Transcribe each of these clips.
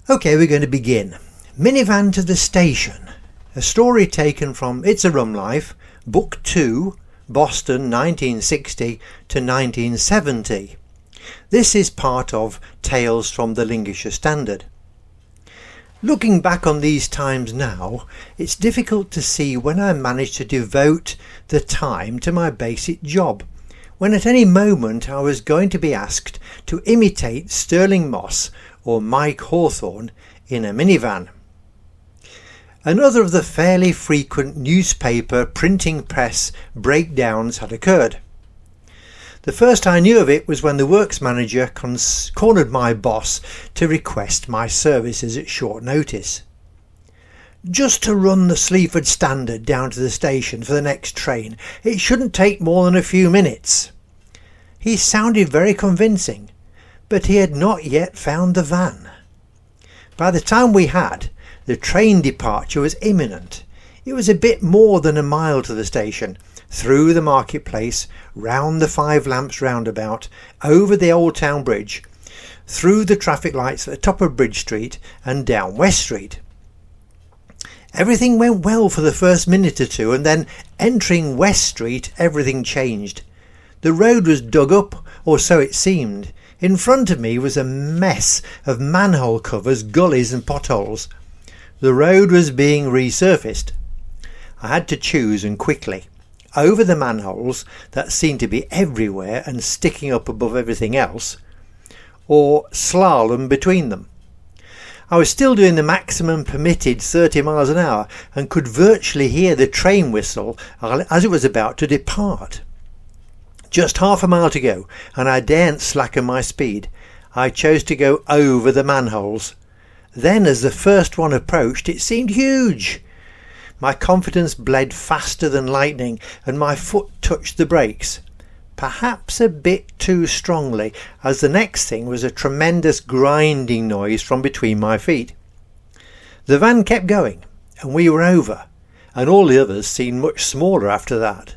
Okay, we're going to begin. Minivan to the Station, a story taken from It's a Rum Life, Book 2, Boston 1960 to 1970. This is part of Tales from the Lincolnshire Standard. Looking back on these times now, it's difficult to see when I managed to devote the time to my basic job, when at any moment I was going to be asked to imitate Stirling Moss or Mike Hawthorn in a minivan. Another of the fairly frequent newspaper printing press breakdowns had occurred. The first I knew of it was when the works manager cornered my boss to request my services at short notice. Just to run the Sleaford Standard down to the station for the next train, it shouldn't take more than a few minutes. He sounded very convincing, but he had not yet found the van. By the time we had, the train departure was imminent. It was a bit more than a mile to the station, through the marketplace, round the Five Lamps roundabout, over the Old Town Bridge, through the traffic lights at the top of Bridge Street and down West Street. Everything went well for the first minute or two, and then entering West Street everything changed. The road was dug up, or so it seemed. In front of me was a mess of manhole covers, gullies and potholes. The road was being resurfaced. I had to choose, and quickly, over the manholes that seemed to be everywhere and sticking up above everything else, or slalom between them. I was still doing the maximum permitted 30 miles an hour and could virtually hear the train whistle as it was about to depart. Just half a mile to go, and I daren't slacken my speed. I chose to go over the manholes. Then as the first one approached, it seemed huge. My confidence bled faster than lightning, and my foot touched the brakes, perhaps a bit too strongly, as the next thing was a tremendous grinding noise from between my feet. The van kept going, and we were over, and all the others seemed much smaller after that.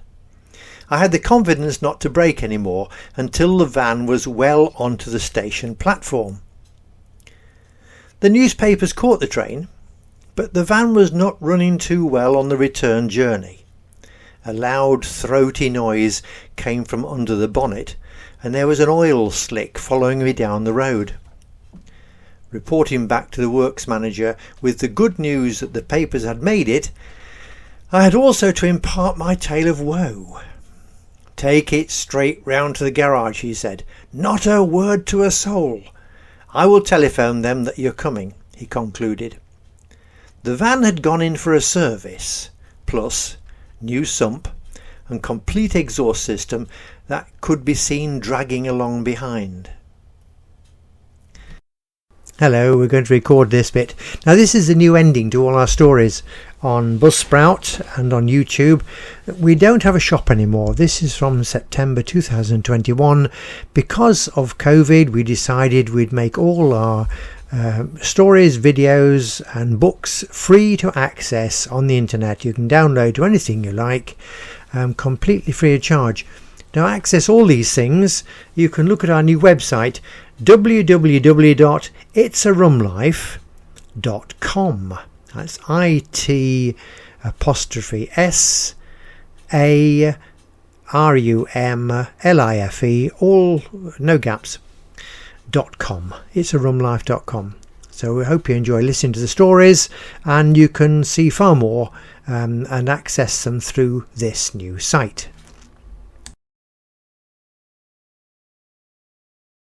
I had the confidence not to brake any more until the van was well onto the station platform. The newspapers caught the train, but the van was not running too well on the return journey. A loud, throaty noise came from under the bonnet, and there was an oil slick following me down the road. Reporting back to the works manager with the good news that the papers had made it, I had also to impart my tale of woe. "Take it straight round to the garage," he said. "Not a word to a soul. I will telephone them that you're coming," he concluded. The van had gone in for a service, plus new sump and complete exhaust system that could be seen dragging along behind. Hello, we're going to record this bit. Now this is the new ending to all our stories on Buzzsprout and on YouTube. We don't have a shop anymore. This is from September 2021. Because of COVID, we decided we'd make all our stories, videos and books free to access on the internet. You can download to anything you like, completely free of charge. To access all these things, you can look at our new website, www.itsarumlife.com. That's IT'Sarumlife, all no gaps, .com. itsarumlife.com. So we hope you enjoy listening to the stories, and you can see far more and access them through this new site.